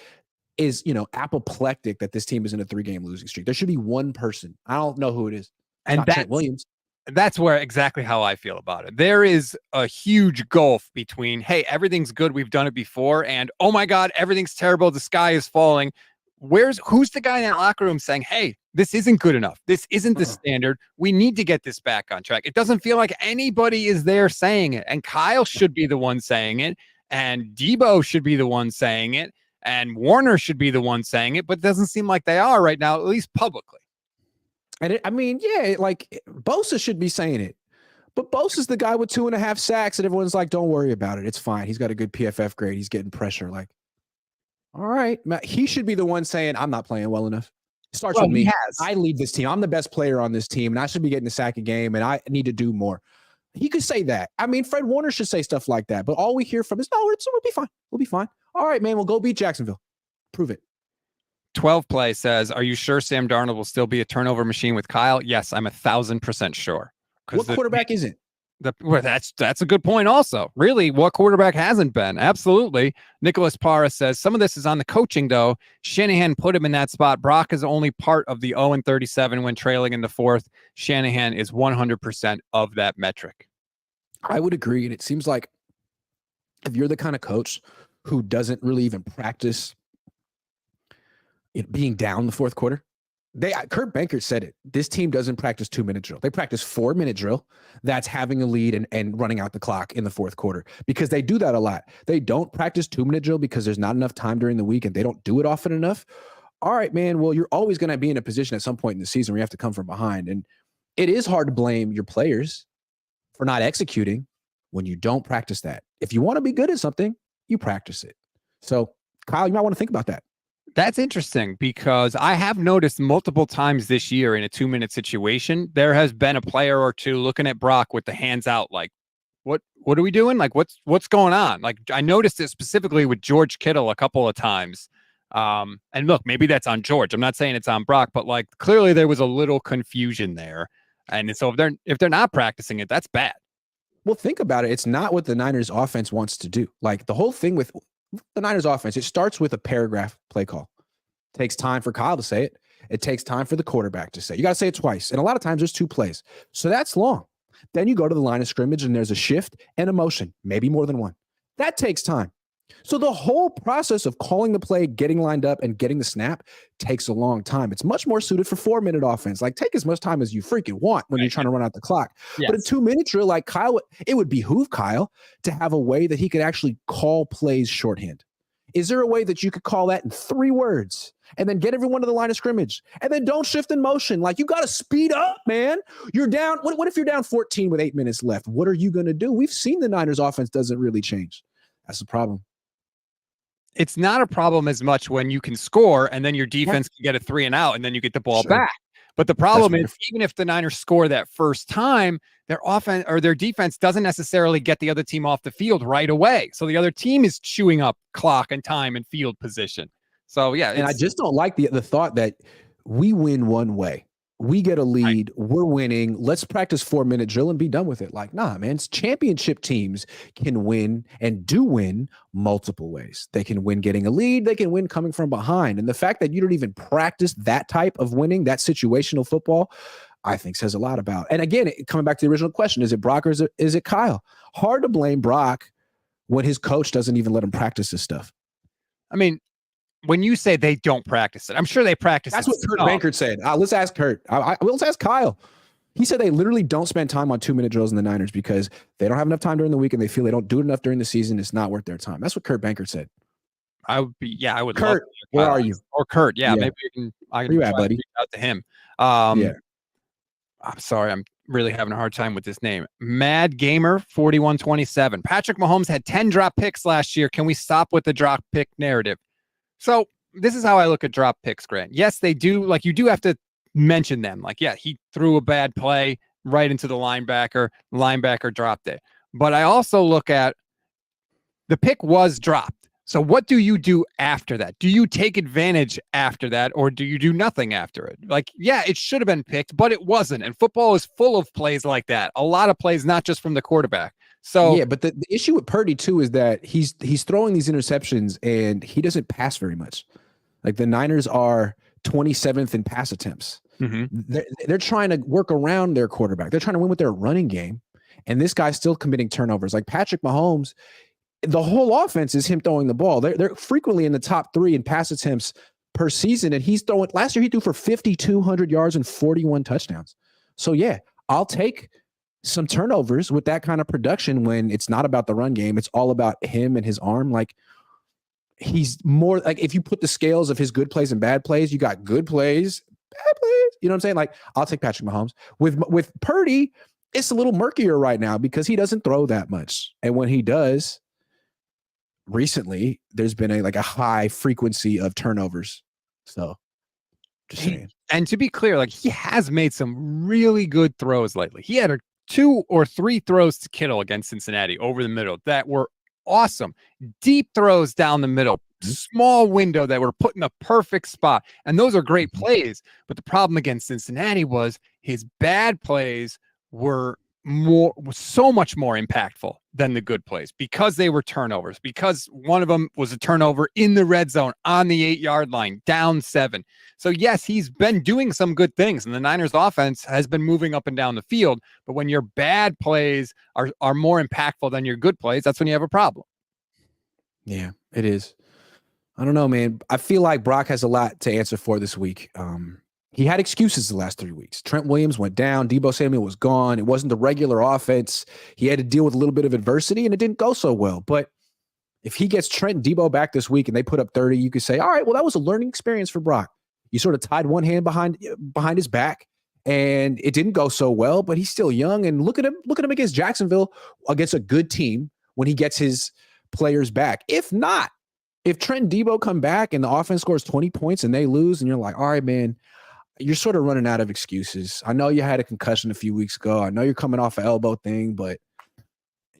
Speaker 2: is, apoplectic that this team is in a 3-game losing streak? There should be one person. I don't know who it is.
Speaker 1: And
Speaker 2: that's Trent Williams.
Speaker 1: That's where exactly how I feel about it. There is a huge gulf between, hey, everything's good, we've done it before, and oh my God, everything's terrible, the sky is falling. Who's the guy in that locker room saying, hey, this isn't good enough. This isn't the standard. We need to get this back on track. It doesn't feel like anybody is there saying it. And Kyle should be the one saying it. And Deebo should be the one saying it. And Warner should be the one saying it. But it doesn't seem like they are right now, at least publicly.
Speaker 2: And like Bosa should be saying it. But Bosa's the guy with 2.5 sacks. And everyone's like, don't worry about it. It's fine. He's got a good PFF grade. He's getting pressure. Like, all right. He should be the one saying, I'm not playing well enough. It starts with me. I lead this team. I'm the best player on this team, and I should be getting a sack a game, and I need to do more. He could say that. I mean, Fred Warner should say stuff like that, but all we hear from is, no, we'll be fine. We'll be fine. All right, man, we'll go beat Jacksonville. Prove it.
Speaker 1: 12 play says, "Are you sure Sam Darnold will still be a turnover machine with Kyle?" Yes, I'm 1,000% sure.
Speaker 2: What quarterback isn't?
Speaker 1: Well, that's a good point. Also, really, what quarterback hasn't been? Absolutely. Nicholas Parra says some of this is on the coaching, though. Shanahan put him in that spot. Brock is only part of the 0-37 when trailing in the fourth. Shanahan is 100% of that metric.
Speaker 2: I would agree, and it seems like if you're the kind of coach who doesn't really even practice being down the fourth quarter. Kurt Bankert said it. This team doesn't practice 2-minute drill. They practice 4-minute drill. That's having a lead and running out the clock in the fourth quarter because they do that a lot. They don't practice 2-minute drill because there's not enough time during the week and they don't do it often enough. All right, man. Well, you're always going to be in a position at some point in the season where you have to come from behind. And it is hard to blame your players for not executing when you don't practice that. If you want to be good at something, you practice it. So, Kyle, you might want to think about that.
Speaker 1: That's interesting because I have noticed multiple times this year in a 2-minute situation, there has been a player or two looking at Brock with the hands out like, what are we doing? Like, what's going on? Like, I noticed it specifically with George Kittle a couple of times. And look, maybe that's on George. I'm not saying it's on Brock, but like clearly there was a little confusion there. And so if they're not practicing it, that's bad.
Speaker 2: Well, think about it. It's not what the Niners offense wants to do. Like the whole thing with the Niners offense, it starts with a paragraph play call. It takes time for Kyle to say it. It takes time for the quarterback to say it. You got to say it twice. And a lot of times there's 2 plays. So that's long. Then you go to the line of scrimmage and there's a shift and a motion, maybe more than one. That takes time. So the whole process of calling the play, getting lined up, and getting the snap takes a long time. It's much more suited for 4-minute offense. Like, take as much time as you freaking want when you're trying to run out the clock. Yes. But a 2-minute drill, like Kyle, it would behoove Kyle to have a way that he could actually call plays shorthand. Is there a way that you could call that in 3 words and then get everyone to the line of scrimmage and then don't shift in motion? Like, you got to speed up, man. You're down. What if you're down 14 with 8 minutes left? What are you going to do? We've seen the Niners offense doesn't really change. That's the problem.
Speaker 1: It's not a problem as much when you can score and then your defense can get a 3 and out and then you get the ball back. But the problem is even if the Niners score that first time, their offense or their defense doesn't necessarily get the other team off the field right away. So the other team is chewing up clock and time and field position. So, yeah.
Speaker 2: And I just don't like the thought that we win one way. We get a lead. Right. We're winning. Let's practice 4-minute drill and be done with it. Like, nah, man, championship teams can win and do win multiple ways. They can win getting a lead. They can win coming from behind. And the fact that you don't even practice that type of winning, that situational football, I think says a lot about. And again, coming back to the original question, is it Brock or is it Kyle? Hard to blame Brock when his coach doesn't even let him practice this stuff.
Speaker 1: I mean, when you say they don't practice it, I'm sure they practice
Speaker 2: it. That's
Speaker 1: what
Speaker 2: Kurt Bankert said. Let's ask Kurt. Let's ask Kyle. He said they literally don't spend time on 2-minute drills in the Niners because they don't have enough time during the week and they feel they don't do it enough during the season. It's not worth their time. That's what Kurt Bankert said.
Speaker 1: I would.
Speaker 2: Kurt, where are you?
Speaker 1: Or Kurt, yeah. Maybe I can
Speaker 2: where you at, buddy?
Speaker 1: Reach out to him. I'm sorry, I'm really having a hard time with this name. Mad Gamer 4127. Patrick Mahomes had 10 drop picks last year. Can we stop with the drop pick narrative? So this is how I look at drop picks, Grant. Yes, they do. Like, you do have to mention them. Like, yeah, he threw a bad play right into the linebacker. Linebacker dropped it. But I also look at the pick was dropped. So what do you do after that? Do you take advantage after that, or do you do nothing after it? Like, yeah, it should have been picked, but it wasn't. And football is full of plays like that. A lot of plays, not just from the quarterback. So
Speaker 2: yeah, but the issue with Purdy too is that he's throwing these interceptions and he doesn't pass very much. Like, the Niners are 27th in pass attempts. Mm-hmm. They're trying to work around their quarterback. They're trying to win with their running game, and this guy's still committing turnovers. Like Patrick Mahomes, the whole offense is him throwing the ball. They're frequently in the top 3 in pass attempts per season, and he's throwing. Last year he threw for 5,200 yards and 41 touchdowns. So yeah, I'll take some turnovers with that kind of production when it's not about the run game. It's all about him and his arm. Like, he's more like, if you put the scales of his good plays and bad plays, you got good plays, bad plays. You know what I'm saying? Like, I'll take Patrick Mahomes. With Purdy, it's a little murkier right now because he doesn't throw that much. And when he does, recently, there's been a high frequency of turnovers. So just saying.
Speaker 1: And to be clear, like, he has made some really good throws lately. He had 2 or 3 throws to Kittle against Cincinnati over the middle that were awesome. Deep throws down the middle. small window that were put in the perfect spot. And those are great plays. But the problem against Cincinnati was his bad plays were so much more impactful than the good plays because they were turnovers, because one of them was a turnover in the red zone on the 8-yard line, down 7. So yes, he's been doing some good things, and the Niners offense has been moving up and down the field. But when your bad plays are more impactful than your good plays, that's when you have a problem.
Speaker 2: Yeah, it is. I don't know, man. I feel like Brock has a lot to answer for this week. He had excuses the last 3 weeks. Trent Williams went down. Deebo Samuel was gone. It wasn't the regular offense. He had to deal with a little bit of adversity, and it didn't go so well. But if he gets Trent and Deebo back this week and they put up 30, you could say, all right, well, that was a learning experience for Brock. You sort of tied one hand behind his back, and it didn't go so well, but he's still young. And look at him against Jacksonville, against a good team when he gets his players back. If not, if Trent and Deebo come back and the offense scores 20 points and they lose, and you're like, all right, man, you're sort of running out of excuses. I know you had a concussion a few weeks ago. I know you're coming off an elbow thing, but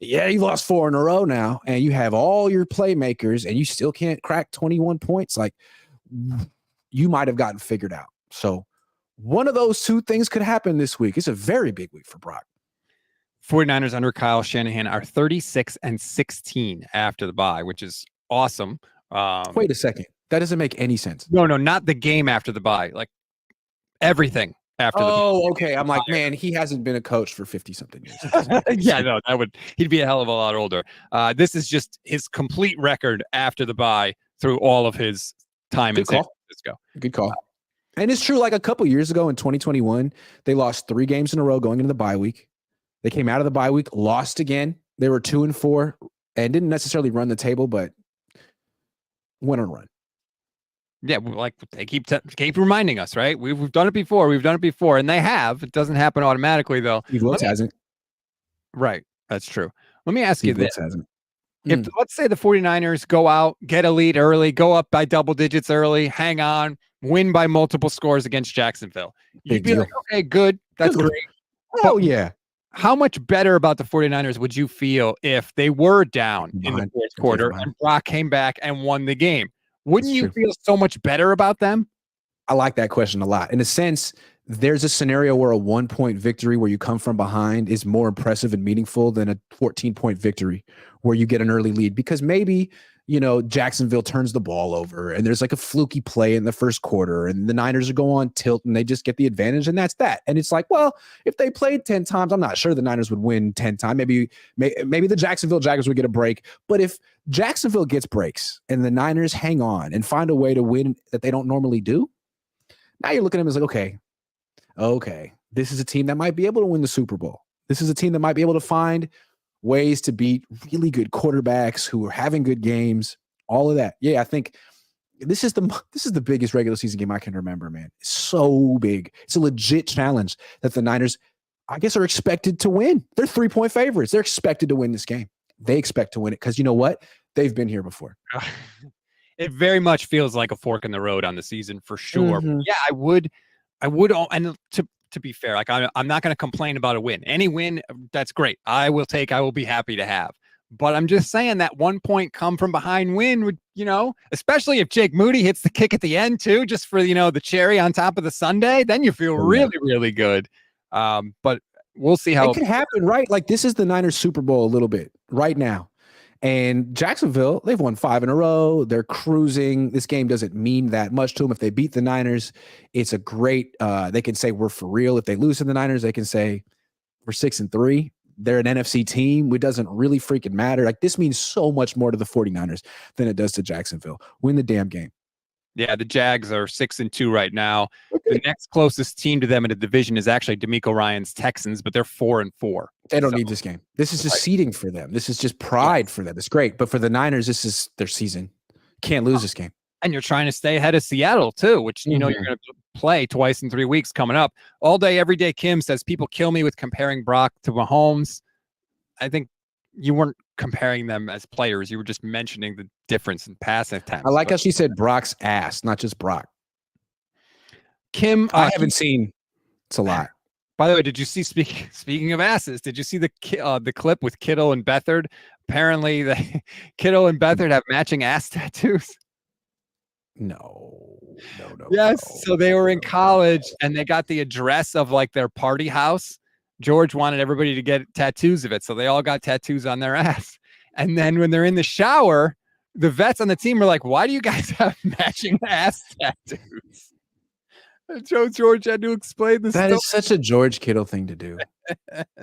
Speaker 2: yeah, you lost 4 in a row now, and you have all your playmakers, and you still can't crack 21 points. Like, you might have gotten figured out. So one of those two things could happen this week. It's a very big week for Brock.
Speaker 1: 49ers under Kyle Shanahan are 36-16 after the bye, which is awesome.
Speaker 2: Wait a second. That doesn't make any sense.
Speaker 1: No, not the game after the bye. Like, everything after
Speaker 2: okay. I'm like, man, he hasn't been a coach for 50-something years.
Speaker 1: Yeah, no, he'd be a hell of a lot older. This is just his complete record after the bye through all of his time in San Francisco.
Speaker 2: Good call. And it's true, like a couple years ago in 2021, they lost 3 games in a row going into the bye week. They came out of the bye week, lost again. They were 2-4 and didn't necessarily run the table, but went on a run.
Speaker 1: Yeah, like they keep reminding us, right? We've done it before. And they have. It doesn't happen automatically, though.
Speaker 2: Steve Wilkes hasn't.
Speaker 1: Right. That's true. Let me ask you this.
Speaker 2: Hasn't.
Speaker 1: If let's say the 49ers go out, get a lead early, go up by double digits early, hang on, win by multiple scores against Jacksonville, you'd be like, okay, good. That's great.
Speaker 2: Oh, yeah.
Speaker 1: How much better about the 49ers would you feel if they were down in the fourth quarter and Brock came back and won the game? Wouldn't you feel so much better about them?
Speaker 2: I like that question a lot. In a sense, there's a scenario where a 1-point victory where you come from behind is more impressive and meaningful than a 14-point victory where you get an early lead, because maybe, Jacksonville turns the ball over and there's like a fluky play in the first quarter and the Niners are go on tilt and they just get the advantage, and that's that. And it's like, well, if they played 10 times, I'm not sure the Niners would win 10 times. Maybe the Jacksonville Jaguars would get a break. But if Jacksonville gets breaks and the Niners hang on and find a way to win that they don't normally do, now you're looking at them as like, okay, this is a team that might be able to win the Super Bowl. This is a team that might be able to find ways to beat really good quarterbacks who are having good games, all of that. Yeah, I think this is the biggest regular season game I can remember, man. It's so big. It's a legit challenge that the Niners, I guess, are expected to win. They're 3-point favorites. They're expected to win this game. They expect to win it because you know what? They've been here before.
Speaker 1: It very much feels like a fork in the road on the season for sure.
Speaker 2: Mm-hmm.
Speaker 1: Yeah, I would, and to be fair, like I'm not going to complain about a win. Any win, that's great. I will be happy to have. But I'm just saying that 1 point come from behind win would, especially if Jake Moody hits the kick at the end too, just for, the cherry on top of the sundae, then you feel really, really good. But we'll see how
Speaker 2: it can happen, right? Like this is the Niners Super Bowl a little bit right now. And Jacksonville, they've won 5 in a row. They're cruising. This game doesn't mean that much to them. If they beat the Niners, it's a great, they can say we're for real. If they lose to the Niners, they can say we're 6-3. They're an NFC team. It doesn't really freaking matter. Like this means so much more to the 49ers than it does to Jacksonville. Win the damn game.
Speaker 1: Yeah, the Jags are 6-2 right now. Okay. The next closest team to them in the division is actually DeMeco Ryans Texans, but they're 4-4.
Speaker 2: They don't need this game. This is just seeding for them. This is just pride for them. It's great. But for the Niners, this is their season. Can't lose this game.
Speaker 1: And you're trying to stay ahead of Seattle too, which you're going to play twice in 3 weeks coming up. All day, every day, Kim says people kill me with comparing Brock to Mahomes. I think you weren't comparing them as players. You were just mentioning the difference in pass attempts.
Speaker 2: I like how she said Brock's ass, not just Brock.
Speaker 1: Kim,
Speaker 2: I haven't seen. It's a lot.
Speaker 1: By the way, did you see, speaking of asses, did you see the clip with Kittle and Beathard? Apparently, Kittle and Beathard have matching ass tattoos.
Speaker 2: No.
Speaker 1: Yes. So they were in college and they got the address of like their party house. George wanted everybody to get tattoos of it. So they all got tattoos on their ass. And then when they're in the shower, the vets on the team are like, why do you guys have matching ass tattoos? And George had to explain this.
Speaker 2: That is such a George Kittle thing to do.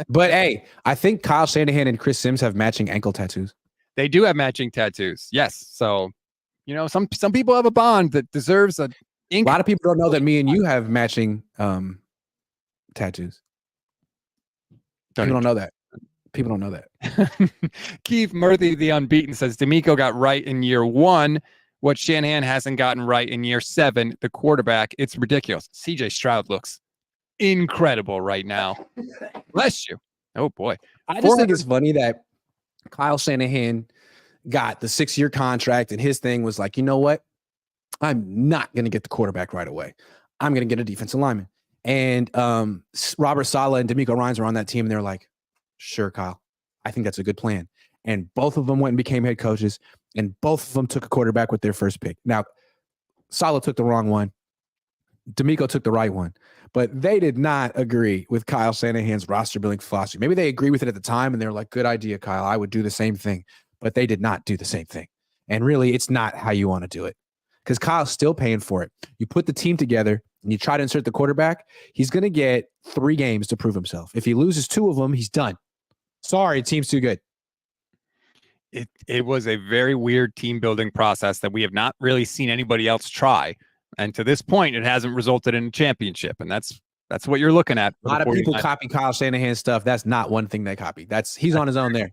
Speaker 2: But hey, I think Kyle Shanahan and Chris Sims have matching ankle tattoos.
Speaker 1: They do have matching tattoos. Yes. So, some people have a bond that deserves a
Speaker 2: lot of people don't know that me and you have matching tattoos. People don't know that.
Speaker 1: Keith Murthy, the unbeaten, says DeMeco got right in year 1 what Shanahan hasn't gotten right in year 7, the quarterback. It's ridiculous. CJ Stroud looks incredible right now. Bless you. Oh, boy.
Speaker 2: I just think it's funny that Kyle Shanahan got the 6-year contract, and his thing was like, you know what? I'm not going to get the quarterback right away. I'm going to get a defensive lineman. And Robert Saleh and DeMeco Ryans are on that team, and they're like, sure, Kyle, I think that's a good plan. And both of them went and became head coaches, and both of them took a quarterback with their first pick. Now, Saleh took the wrong one. DeMeco took the right one. But they did not agree with Kyle Shanahan's roster building philosophy. Maybe they agreed with it at the time, and they're like, good idea, Kyle. I would do the same thing. But they did not do the same thing. And really, it's not how you want to do it. Because Kyle's still paying for it. You put the team together and you try to insert the quarterback, he's going to get 3 games to prove himself. If he loses 2 of them, he's done. Sorry, team's too good.
Speaker 1: It was a very weird team building process that we have not really seen anybody else try. And to this point, it hasn't resulted in a championship. And that's what you're looking at.
Speaker 2: A lot of people copy Kyle Shanahan's stuff. That's not one thing they copy. He's on his own there.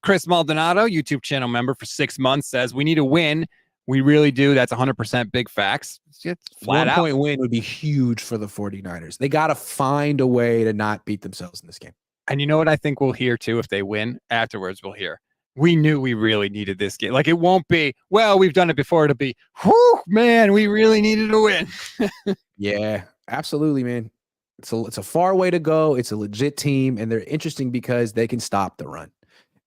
Speaker 1: Chris Maldonado, YouTube channel member for 6 months, says we need a win. We really do. That's 100% big facts. It's flat out.
Speaker 2: 1-point win would be huge for the 49ers. They got to find a way to not beat themselves in this game.
Speaker 1: And you know what I think we'll hear too if they win? Afterwards, we'll hear, we knew we really needed this game. Like, it won't be, well, we've done it before. It'll be, whew, man, we really needed a win.
Speaker 2: Yeah, absolutely, man. It's a far way to go. It's a legit team, and they're interesting because they can stop the run.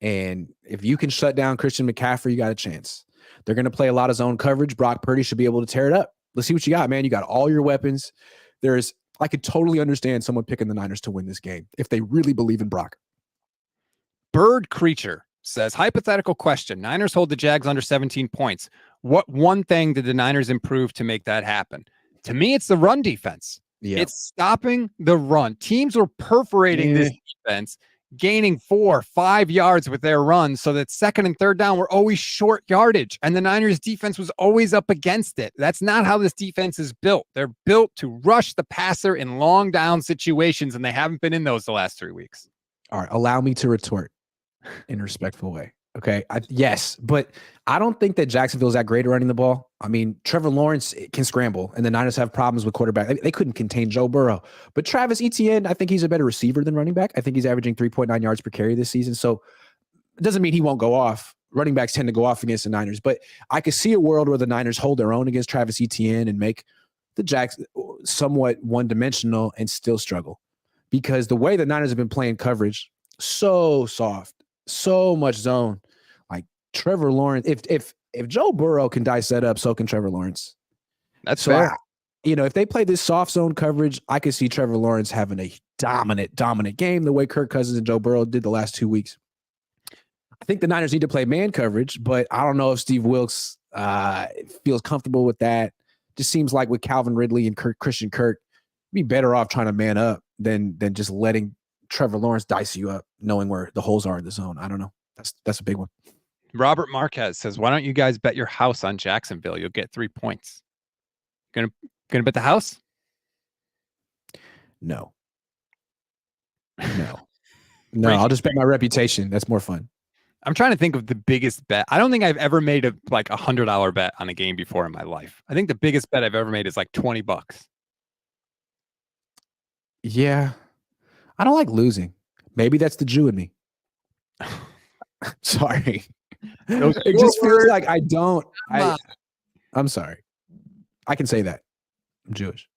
Speaker 2: And if you can shut down Christian McCaffrey, you got a chance. They're going to play a lot of zone coverage. Brock Purdy should be able to tear it up. Let's see what you got, man. You got all your weapons. I could totally understand someone picking the Niners to win this game if they really believe in Brock.
Speaker 1: Bird Creature says, hypothetical question. Niners hold the Jags under 17 points. What one thing did the Niners improve to make that happen? To me, it's the run defense. Yeah. It's stopping the run. Teams were perforating this defense, gaining 4 or 5 yards with their runs, so that 2nd and 3rd down were always short yardage, and the Niners defense was always up against it. That's not how this defense is built. They're built to rush the passer in long down situations, and they haven't been in those the last 3 weeks.
Speaker 2: All right, allow me to retort in a respectful way. Okay, yes, but I don't think that Jacksonville's that great at running the ball. I mean, Trevor Lawrence can scramble, and the Niners have problems with quarterback. They couldn't contain Joe Burrow. But Travis Etienne, I think he's a better receiver than running back. I think he's averaging 3.9 yards per carry this season. So it doesn't mean he won't go off. Running backs tend to go off against the Niners. But I could see a world where the Niners hold their own against Travis Etienne and make the Jags somewhat one-dimensional and still struggle. Because the way the Niners have been playing coverage, so soft, so much zone. Like Trevor Lawrence, if Joe Burrow can dice that up, so can Trevor Lawrence.
Speaker 1: That's fair.
Speaker 2: If they play this soft zone coverage, I could see Trevor Lawrence having a dominant game the way Kirk Cousins and Joe Burrow did the last 2 weeks. I think the Niners need to play man coverage, but I don't know if Steve Wilks feels comfortable with that. Just seems like with Calvin Ridley and Christian Kirk, be better off trying to man up than just letting Trevor Lawrence dice you up, knowing where the holes are in the zone. I don't know. That's a big one.
Speaker 1: Robert Marquez says, why don't you guys bet your house on Jacksonville? You'll get 3 points. Gonna bet the house?
Speaker 2: No. I'll just bet my reputation. That's more fun.
Speaker 1: I'm trying to think of the biggest bet. I don't think I've ever made like $100 bet on a game before in my life. I think the biggest bet I've ever made is like $20.
Speaker 2: Yeah. I don't like losing. Maybe that's the Jew in me. Sorry. It just feels like I don't. I'm sorry. I can say that. I'm Jewish.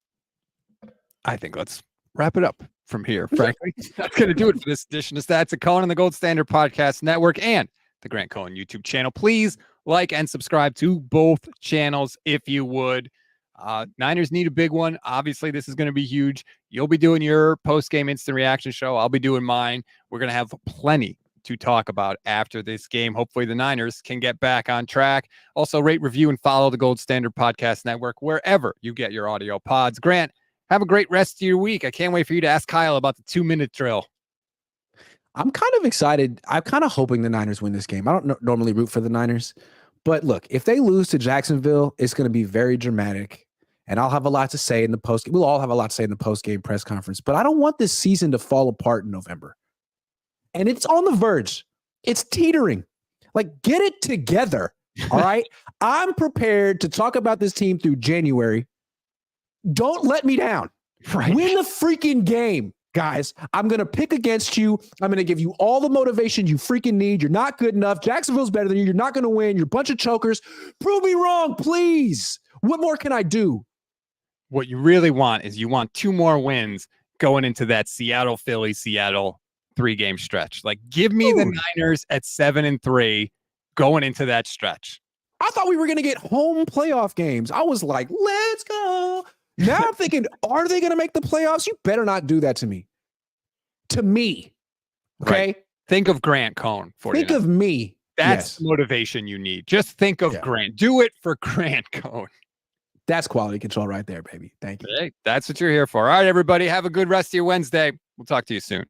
Speaker 1: I think let's wrap it up from here, frankly. That's going to do it for this edition of Stats and Cohn on the Gold Standard Podcast Network and the Grant Cohn YouTube channel. Please like and subscribe to both channels if you would. Niners need a big one. Obviously, this is going to be huge. You'll be doing your post-game instant reaction show. I'll be doing mine. We're going to have plenty to talk about after this game. Hopefully the Niners can get back on track. Also, rate, review, and follow the Gold Standard Podcast Network wherever you get your audio pods. Grant, have a great rest of your week. I can't wait for you to ask Kyle about the 2-minute drill.
Speaker 2: I'm kind of excited. I'm kind of hoping the Niners win this game. I don't normally root for the Niners, but look, if they lose to Jacksonville, it's going to be very dramatic, and I'll have a lot to say in the post. We'll all have a lot to say in the post-game press conference, but I don't want this season to fall apart in November. And it's on the verge. It's teetering. Like, get it together. All right. I'm prepared to talk about this team through January. Don't let me down.
Speaker 1: Right.
Speaker 2: Win the freaking game, guys. I'm going to pick against you. I'm going to give you all the motivation you freaking need. You're not good enough. Jacksonville's better than you. You're not going to win. You're a bunch of chokers. Prove me wrong, please. What more can I do?
Speaker 1: What you really want is you want 2 more wins going into that Seattle 3-game stretch. Like, give me the Niners at 7-3 going into that stretch.
Speaker 2: I thought we were going to get home playoff games. I was like, let's go. Now I'm thinking, are they going to make the playoffs? You better not do that to me. To me. Okay?
Speaker 1: Right. Think of Grant Cohn.
Speaker 2: Think of me.
Speaker 1: That's the motivation you need. Just think of Grant. Do it for Grant Cohn.
Speaker 2: That's quality control right there, baby. Thank you.
Speaker 1: Hey, that's what you're here for. All right, everybody. Have a good rest of your Wednesday. We'll talk to you soon.